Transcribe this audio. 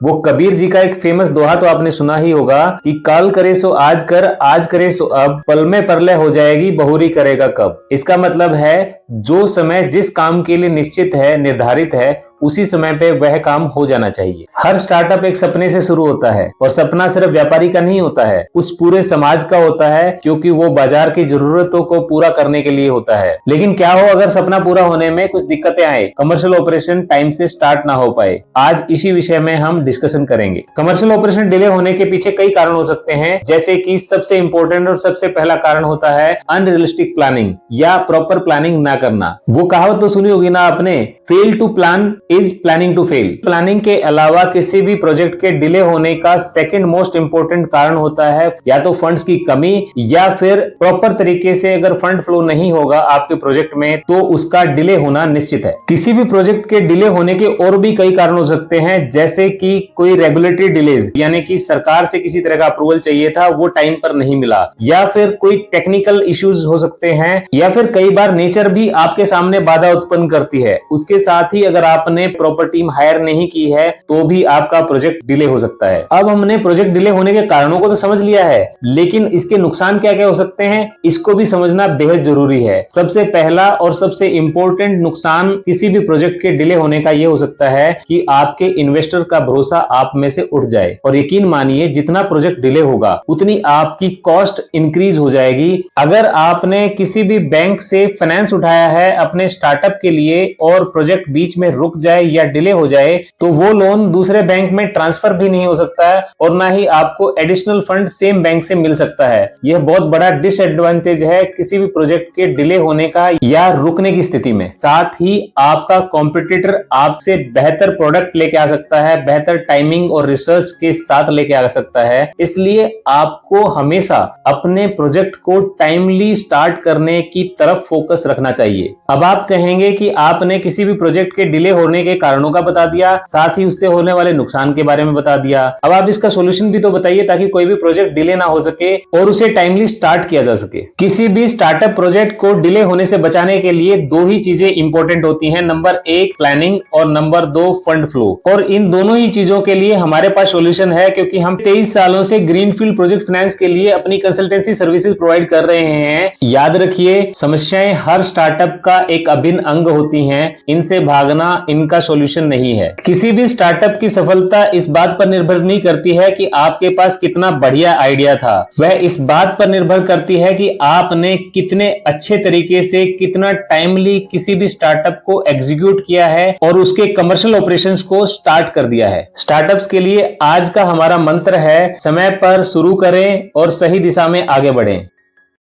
वो कबीर जी का एक फेमस दोहा तो आपने सुना ही होगा कि काल करे सो आज करे सो अब, पल में परलय हो जाएगी बहुरी करेगा कब। इसका मतलब है जो समय जिस काम के लिए निश्चित है, निर्धारित है, उसी समय पे वह काम हो जाना चाहिए। हर स्टार्टअप एक सपने से शुरू होता है और सपना सिर्फ व्यापारी का नहीं होता है, उस पूरे समाज का होता है, क्योंकि वो बाजार की जरूरतों को पूरा करने के लिए होता है। लेकिन क्या हो अगर सपना पूरा होने में कुछ दिक्कतें आए, कमर्शियल ऑपरेशन टाइम से स्टार्ट ना हो पाए। आज इसी विषय में हम डिस्कशन करेंगे। कमर्शियल ऑपरेशन डिले होने के पीछे कई कारण हो सकते हैं, जैसे कि सबसे इंपॉर्टेंट और सबसे पहला कारण होता है अनरियलिस्टिक प्लानिंग या प्रॉपर प्लानिंग ना करना। वो कहावत तो सुनी होगी ना आपने, fail to plan is planning to fail. Planning के अलावा किसी भी प्रोजेक्ट के डिले होने का सेकंड मोस्ट इंपोर्टेंट कारण होता है या तो फंड्स की कमी, या फिर प्रॉपर तरीके से अगर फंड फ्लो नहीं होगा आपके प्रोजेक्ट में तो उसका डिले होना निश्चित है। किसी भी प्रोजेक्ट के डिले होने के और भी कई कारण हो सकते हैं, जैसे कि कोई रेगुलेटरी डिलेज, यानी कि सरकार से किसी तरह का अप्रूवल चाहिए था वो टाइम पर नहीं मिला, या फिर कोई टेक्निकल इश्यूज हो सकते हैं, या फिर कई बार नेचर भी आपके सामने बाधा उत्पन्न करती है। उसके साथ ही अगर आपने प्रॉपर टीम हायर नहीं की है तो भी आपका प्रोजेक्ट डिले हो सकता है। अब हमने प्रोजेक्ट डिले होने के कारणों को तो समझ लिया है, लेकिन इसके नुकसान क्या क्या हो सकते हैं इसको भी समझना बेहद जरूरी है। सबसे पहला और सबसे इंपॉर्टेंट नुकसान किसी भी प्रोजेक्ट के डिले होने का यह हो सकता है कि आपके इन्वेस्टर का भरोसा आप में से उठ जाए। और यकीन मानिए जितना प्रोजेक्ट डिले होगा उतनी आपकी कॉस्ट इंक्रीज हो जाएगी। अगर आपने किसी भी बैंक से फाइनेंस उठाया है अपने स्टार्टअप के लिए और प्रोजेक्ट बीच में रुक जाए या डिले हो जाए तो वो लोन दूसरे बैंक में ट्रांसफर भी नहीं हो सकता है और ना ही आपको एडिशनल फंड सेम बैंक से मिल सकता है। यह बहुत बड़ा डिसएडवांटेज है किसी भी प्रोजेक्ट के डिले होने का या रुकने की स्थिति में। साथ ही आपका कॉम्पिटिटर आपसे बेहतर प्रोडक्ट लेके आ सकता है, बेहतर टाइमिंग और रिसर्च के साथ लेके आ सकता है। इसलिए आपको हमेशा अपने प्रोजेक्ट को टाइमली स्टार्ट करने की तरफ फोकस रखना चाहिए। अब आप कहेंगे कि आपने किसी भी प्रोजेक्ट के डिले होने के कारणों का बता दिया, साथ ही उससे होने वाले नुकसान के बारे में बता दिया। अब आप इसका सॉल्यूशन भी तो बताइए ताकि कोई भी प्रोजेक्ट डिले ना हो सके और उसे टाइमली स्टार्ट किया जा सके। किसी भी स्टार्टअप प्रोजेक्ट को डिले होने से बचाने के लिए दो ही चीजें इंपॉर्टेंट होती हैं, नंबर 1 प्लानिंग और नंबर 2 फंड फ्लो। और इन दोनों ही चीजों के लिए हमारे पास सॉल्यूशन है, क्योंकि हम 23 सालों से ग्रीनफील्ड प्रोजेक्ट फाइनेंस के लिए अपनी कंसल्टेंसी सर्विसेज प्रोवाइड कर रहे हैं। याद रखिए, समस्याएं हर स्टार्टअप का एक अभिन्न अंग होती हैं, इनसे भागना इनका सॉल्यूशन नहीं है। किसी भी स्टार्टअप की सफलता इस बात पर निर्भर नहीं करती है कि आपके पास कितना बढ़िया आइडिया था, वह इस बात पर निर्भर करती है कि आपने कितने अच्छे तरीके से, कितना टाइमली किसी भी स्टार्टअप को एग्जीक्यूट किया है और उसके कमर्शियल ऑपरेशंस को स्टार्ट कर दिया है। स्टार्टअप्स के लिए आज का हमारा मंत्र है, समय पर शुरू करें और सही दिशा में आगे बढ़ें।